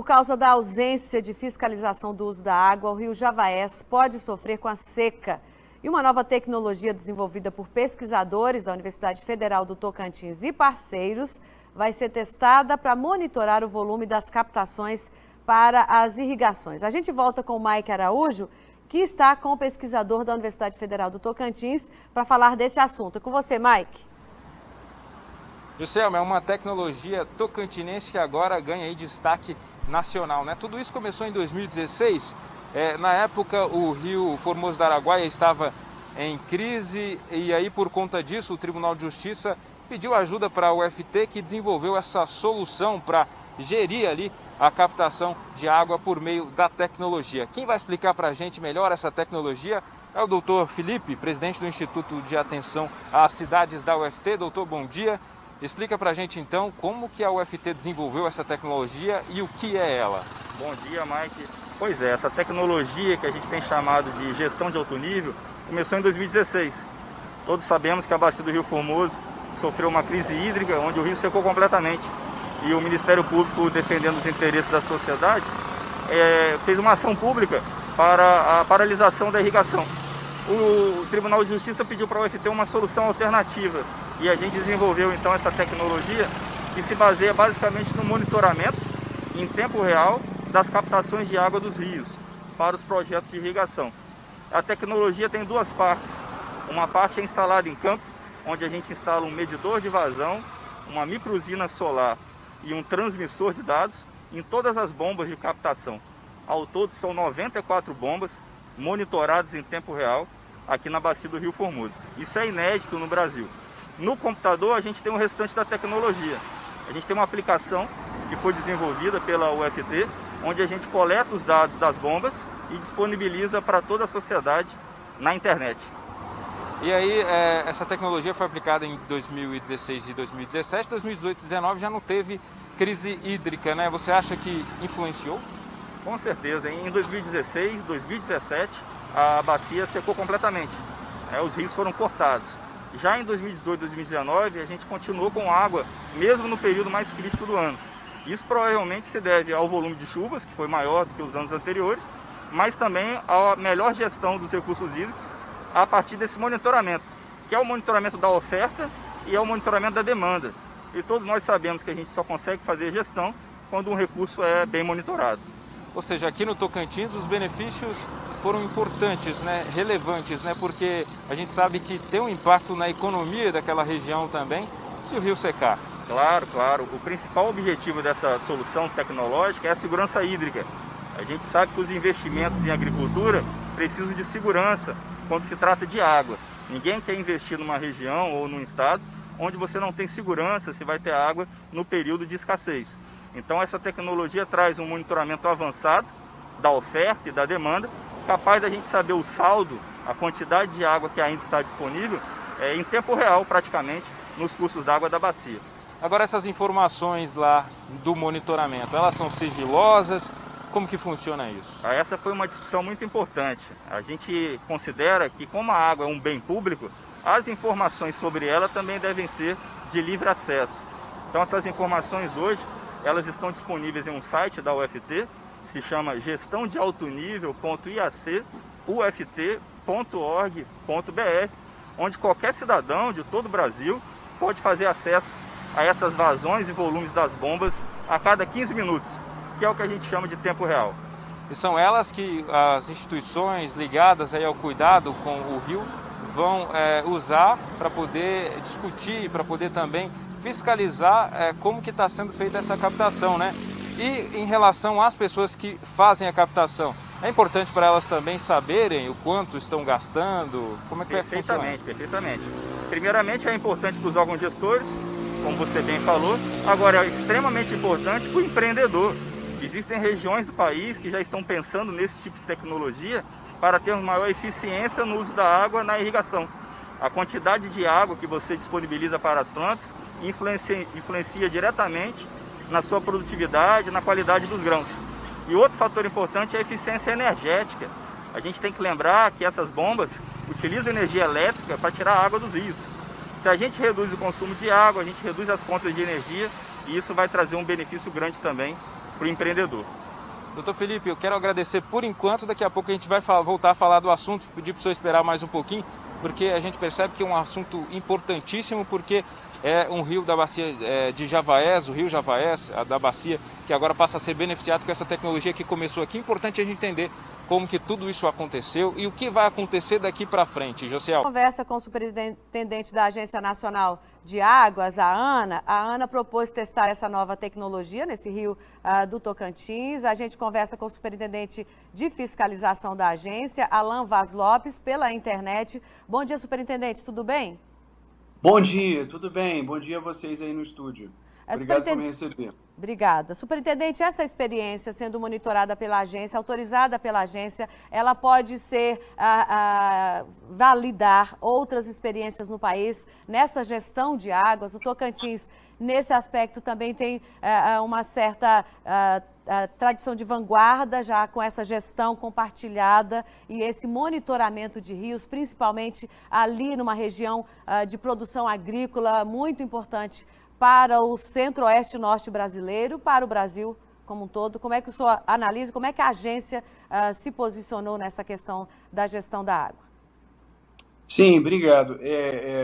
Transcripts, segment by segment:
Por causa da ausência de fiscalização do uso da água, o rio Javaés pode sofrer com a seca. E uma nova tecnologia desenvolvida por pesquisadores da Universidade Federal do Tocantins e parceiros vai ser testada para monitorar o volume das captações para as irrigações. A gente volta com o Mike Araújo, que está com o pesquisador da Universidade Federal do Tocantins, para falar desse assunto. É com você, Mike. Juscelma, é uma tecnologia tocantinense que agora ganha aí destaque nacional, né? Tudo isso começou em 2016. Na época, o rio Formoso do Araguaia estava em crise e aí, por conta disso, o Tribunal de Justiça pediu ajuda para a UFT, que desenvolveu essa solução para gerir ali a captação de água por meio da tecnologia. Quem vai explicar para a gente melhor essa tecnologia é o doutor Felipe, presidente do Instituto de Atenção às Cidades da UFT. Doutor, bom dia. Explica para a gente então como que a UFT desenvolveu essa tecnologia e o que é ela. Bom dia, Mike. Pois é, essa tecnologia que a gente tem chamado de gestão de alto nível começou em 2016. Todos sabemos que a bacia do Rio Formoso sofreu uma crise hídrica, onde o rio secou completamente. E o Ministério Público, defendendo os interesses da sociedade, fez uma ação pública para a paralisação da irrigação. O Tribunal de Justiça pediu para a UFT uma solução alternativa e a gente desenvolveu então essa tecnologia que se baseia basicamente no monitoramento em tempo real das captações de água dos rios para os projetos de irrigação. A tecnologia tem duas partes. Uma parte é instalada em campo, onde a gente instala um medidor de vazão, uma microusina solar e um transmissor de dados em todas as bombas de captação. Ao todo são 94 bombas monitoradas em tempo real aqui na bacia do Rio Formoso. Isso é inédito no Brasil. No computador a gente tem o restante da tecnologia. A gente tem uma aplicação que foi desenvolvida pela UFT, onde a gente coleta os dados das bombas e disponibiliza para toda a sociedade na internet. E aí, essa tecnologia foi aplicada em 2016 e 2017, 2018 e 2019 já não teve crise hídrica, né? Você acha que influenciou? Com certeza. Em 2016, 2017, a bacia secou completamente. Os rios foram cortados. Já em 2018 e 2019, a gente continuou com água, mesmo no período mais crítico do ano. Isso provavelmente se deve ao volume de chuvas, que foi maior do que os anos anteriores, mas também à melhor gestão dos recursos hídricos a partir desse monitoramento, que é o monitoramento da oferta e é o monitoramento da demanda. E todos nós sabemos que a gente só consegue fazer gestão quando um recurso é bem monitorado. Ou seja, aqui no Tocantins os benefícios foram importantes, né? Relevantes, né? Porque a gente sabe que tem um impacto na economia daquela região também, se o rio secar. Claro, claro. O principal objetivo dessa solução tecnológica é a segurança hídrica. A gente sabe que os investimentos em agricultura precisam de segurança quando se trata de água. Ninguém quer investir numa região ou num estado onde você não tem segurança se vai ter água no período de escassez. Então essa tecnologia traz um monitoramento avançado da oferta e da demanda, capaz da gente saber o saldo, a quantidade de água que ainda está disponível em tempo real praticamente nos cursos d'água da bacia. Agora, essas informações lá do monitoramento, elas são sigilosas? Como que funciona isso? Essa foi uma discussão muito importante. A gente considera que, como a água é um bem público, as informações sobre ela também devem ser de livre acesso. Então essas informações hoje, elas estão disponíveis em um site da UFT, se chama gestãodealtonivel.iacUFT.org.br, onde qualquer cidadão de todo o Brasil pode fazer acesso a essas vazões e volumes das bombas a cada 15 minutos, que é o que a gente chama de tempo real. E são elas que as instituições ligadas aí ao cuidado com o rio vão usar para poder discutir, para poder também fiscalizar como que está sendo feita essa captação, né? E em relação às pessoas que fazem a captação, é importante para elas também saberem o quanto estão gastando? Como é que vai funcionar? Perfeitamente. Primeiramente é importante para os órgãos gestores, como você bem falou. Agora é extremamente importante para o empreendedor. Existem regiões do país que já estão pensando nesse tipo de tecnologia para termos maior eficiência no uso da água na irrigação. A quantidade de água que você disponibiliza para as plantas influencia diretamente na sua produtividade, na qualidade dos grãos. E outro fator importante é a eficiência energética. A gente tem que lembrar que essas bombas utilizam energia elétrica para tirar a água dos rios. Se a gente reduz o consumo de água, a gente reduz as contas de energia e isso vai trazer um benefício grande também para o empreendedor. Doutor Felipe, eu quero agradecer por enquanto, daqui a pouco a gente vai voltar a falar do assunto, pedir para o senhor esperar mais um pouquinho, porque a gente percebe que é um assunto importantíssimo, porque é um rio da bacia de Javaés, o rio Javaés, da bacia, que agora passa a ser beneficiado com essa tecnologia que começou aqui. É importante a gente entender como que tudo isso aconteceu e o que vai acontecer daqui para frente, Josiel. Conversa com o superintendente da Agência Nacional de Águas, a Ana propôs testar essa nova tecnologia nesse rio do Tocantins. A gente conversa com o superintendente de fiscalização da agência, Alan Vaz Lopes, pela internet. Bom dia, superintendente, tudo bem? Bom dia, tudo bem? Bom dia a vocês aí no estúdio. Obrigado por me receber. Obrigada. Superintendente, essa experiência sendo monitorada pela agência, autorizada pela agência, ela pode ser, validar outras experiências no país nessa gestão de águas. O Tocantins, nesse aspecto, também tem uma certa tradição de vanguarda, já com essa gestão compartilhada e esse monitoramento de rios, principalmente ali numa região de produção agrícola muito importante para o centro-oeste e norte brasileiro, para o Brasil como um todo. Como é que o senhor analisa, como é que a agência se posicionou nessa questão da gestão da água? Sim, obrigado.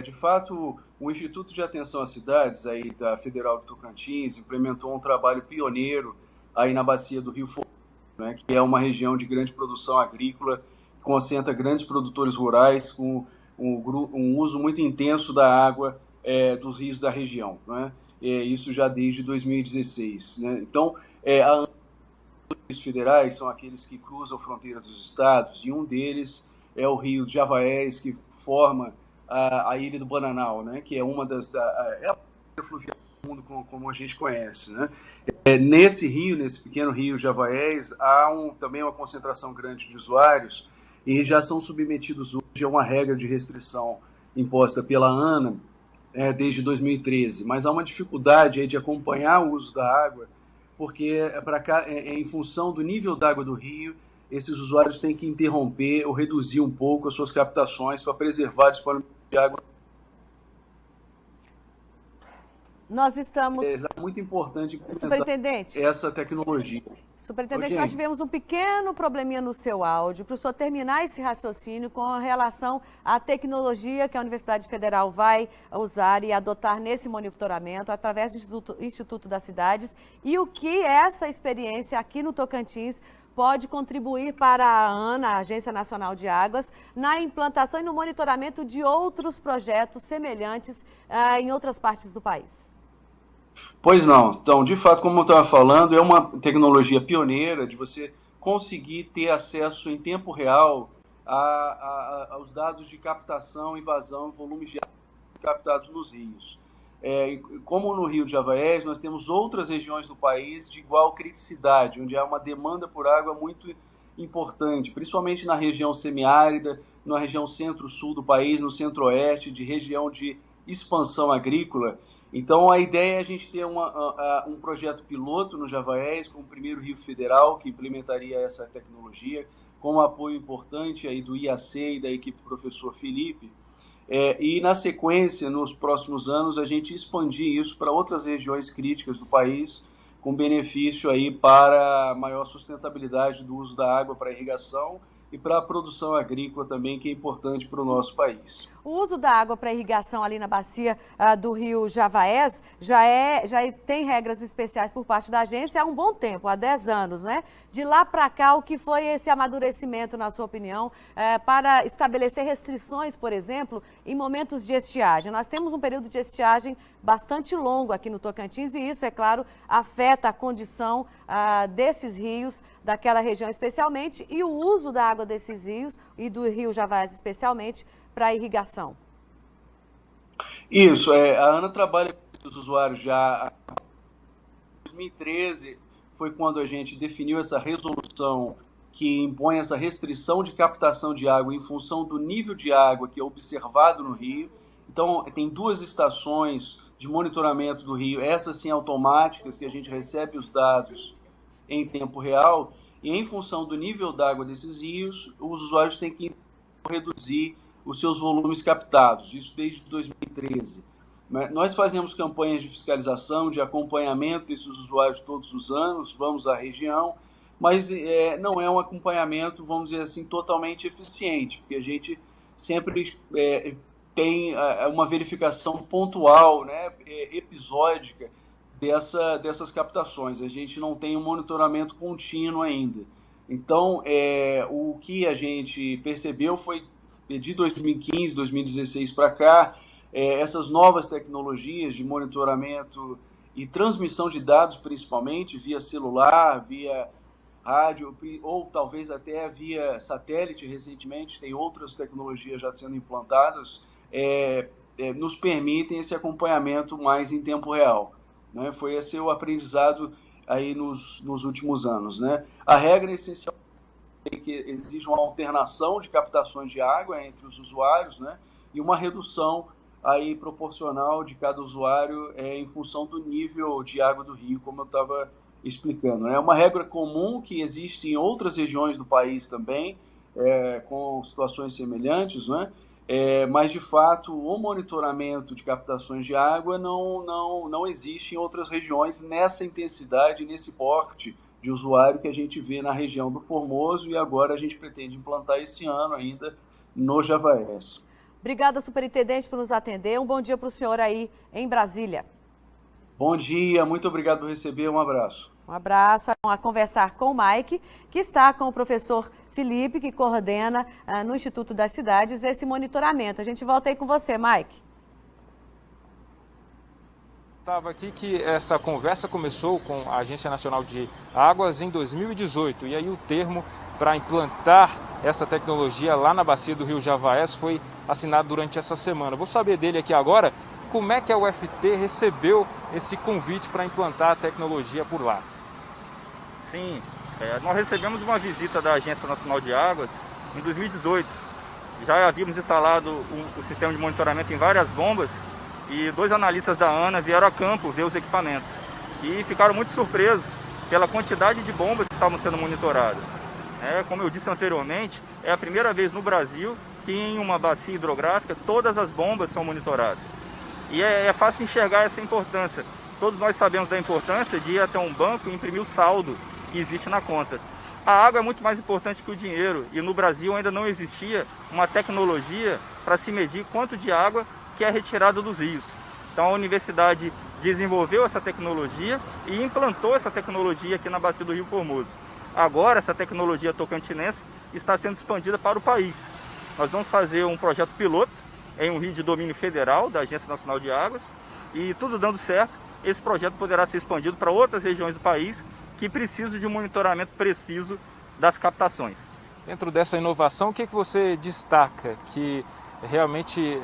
De fato, o Instituto de Atenção às Cidades aí da Federal do Tocantins implementou um trabalho pioneiro aí na bacia do Rio Formoso, né, que é uma região de grande produção agrícola, que concentra grandes produtores rurais com um uso muito intenso da água dos rios da região, né? Isso já desde 2016. Né? Então, os rios federais são aqueles que cruzam fronteiras dos estados, e um deles é o rio Javaés, que forma a ilha do Bananal, né? Que é uma das... é a fluvial do mundo como a gente conhece. Né? Nesse rio, nesse pequeno rio Javaés, há também uma concentração grande de usuários, e já são submetidos hoje a uma regra de restrição imposta pela ANA, desde 2013, mas há uma dificuldade aí de acompanhar o uso da água, porque em função do nível d'água do rio, esses usuários têm que interromper ou reduzir um pouco as suas captações para preservar a disponibilidade de água. Nós estamos... É muito importante Superintendente, essa tecnologia. Superintendente, nós tivemos um pequeno probleminha no seu áudio, para o senhor terminar esse raciocínio com relação à tecnologia que a Universidade Federal vai usar e adotar nesse monitoramento através do Instituto das Cidades, e o que essa experiência aqui no Tocantins pode contribuir para a ANA, a Agência Nacional de Águas, na implantação e no monitoramento de outros projetos semelhantes em outras partes do país. Pois não. Então, de fato, como eu estava falando, é uma tecnologia pioneira de você conseguir ter acesso em tempo real aos dados de captação, invasão, volumes de água captados nos rios. Como no Rio de Javaés, nós temos outras regiões do país de igual criticidade, onde há uma demanda por água muito importante, principalmente na região semiárida, na região centro-sul do país, no centro-oeste, de região de expansão agrícola. Então, a ideia é a gente ter um projeto piloto no Javaés, com o primeiro rio federal que implementaria essa tecnologia, com um apoio importante aí do IAC e da equipe do professor Felipe. E, na sequência, nos próximos anos, a gente expandir isso para outras regiões críticas do país, com benefício aí para a maior sustentabilidade do uso da água para irrigação e para a produção agrícola também, que é importante para o nosso país. O uso da água para irrigação ali na bacia do rio Javaés já tem regras especiais por parte da agência há um bom tempo, há 10 anos, né? De lá para cá, o que foi esse amadurecimento, na sua opinião, para estabelecer restrições, por exemplo, em momentos de estiagem? Nós temos um período de estiagem bastante longo aqui no Tocantins e isso, é claro, afeta a condição desses rios, daquela região especialmente, e o uso da água desses rios e do rio Javaés especialmente, para a irrigação. Isso, a ANA trabalha com os usuários já. Em 2013 foi quando a gente definiu essa resolução que impõe essa restrição de captação de água em função do nível de água que é observado no rio. Então, tem 2 estações de monitoramento do rio, essas sim automáticas, que a gente recebe os dados em tempo real, e em função do nível d'água desses rios, os usuários têm que reduzir os seus volumes captados, isso desde 2013. Nós fazemos campanhas de fiscalização, de acompanhamento desses usuários todos os anos, vamos à região, mas não é um acompanhamento, vamos dizer assim, totalmente eficiente, porque a gente sempre tem uma verificação pontual, né, episódica dessas captações. A gente não tem um monitoramento contínuo ainda. Então, o que a gente percebeu foi, de 2015, 2016 para cá, essas novas tecnologias de monitoramento e transmissão de dados, principalmente via celular, via rádio, ou talvez até via satélite recentemente, tem outras tecnologias já sendo implantadas, nos permitem esse acompanhamento mais em tempo real, né? Foi esse o aprendizado aí nos últimos anos, né? A regra essencial é que exige uma alternação de captações de água entre os usuários, né? E uma redução aí proporcional de cada usuário em função do nível de água do rio, como eu estava explicando. É uma regra comum que existe em outras regiões do país também, com situações semelhantes, né? Mas, de fato, o monitoramento de captações de água não existe em outras regiões nessa intensidade, nesse porte de usuário que a gente vê na região do Formoso, e agora a gente pretende implantar esse ano ainda no Javaés. Obrigada, superintendente, por nos atender. Um bom dia para o senhor aí em Brasília. Bom dia, muito obrigado por receber, um abraço. Um abraço. A conversar com o Mike, que está com o professor Felipe, que coordena no Instituto das Cidades esse monitoramento. A gente volta aí com você, Mike. Estava aqui que essa conversa começou com a Agência Nacional de Águas em 2018, e aí o termo para implantar essa tecnologia lá na bacia do Rio Javaés foi assinado durante essa semana. Vou saber dele aqui agora como é que a UFT recebeu esse convite para implantar a tecnologia por lá. Sim, nós recebemos uma visita da Agência Nacional de Águas em 2018. Já havíamos instalado o sistema de monitoramento em várias bombas e 2 analistas da ANA vieram a campo ver os equipamentos e ficaram muito surpresos pela quantidade de bombas que estavam sendo monitoradas. Como eu disse anteriormente, é a primeira vez no Brasil que em uma bacia hidrográfica todas as bombas são monitoradas. E é fácil enxergar essa importância. Todos nós sabemos da importância de ir até um banco e imprimir o saldo que existe na conta. A água é muito mais importante que o dinheiro, e no Brasil ainda não existia uma tecnologia para se medir quanto de água que é retirada dos rios. Então a universidade desenvolveu essa tecnologia e implantou essa tecnologia aqui na bacia do Rio Formoso. Agora essa tecnologia tocantinense está sendo expandida para o país. Nós vamos fazer um projeto piloto em um rio de domínio federal da Agência Nacional de Águas, e tudo dando certo, esse projeto poderá ser expandido para outras regiões do país que precisam de um monitoramento preciso das captações. Dentro dessa inovação, o que você destaca que realmente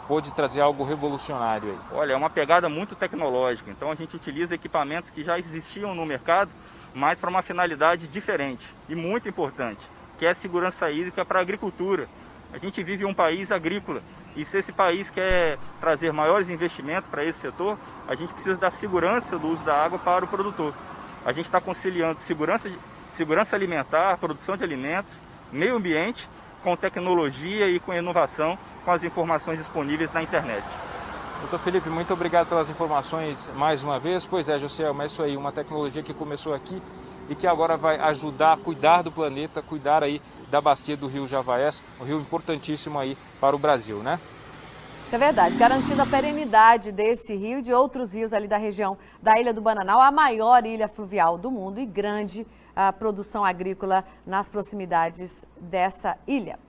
pode trazer algo revolucionário aí? Olha, é uma pegada muito tecnológica, então a gente utiliza equipamentos que já existiam no mercado, mas para uma finalidade diferente e muito importante, que é a segurança hídrica para a agricultura. A gente vive em um país agrícola, e se esse país quer trazer maiores investimentos para esse setor, a gente precisa da segurança do uso da água para o produtor. A gente está conciliando segurança alimentar, produção de alimentos, meio ambiente, com tecnologia e com inovação, com as informações disponíveis na internet. Doutor Felipe, muito obrigado pelas informações mais uma vez. Pois é, Joselma, é isso aí, uma tecnologia que começou aqui e que agora vai ajudar a cuidar do planeta, cuidar aí da bacia do Rio Javaés, um rio importantíssimo aí para o Brasil, né? Isso é verdade, garantindo a perenidade desse rio e de outros rios ali da região da Ilha do Bananal, a maior ilha fluvial do mundo e grande produção agrícola nas proximidades dessa ilha.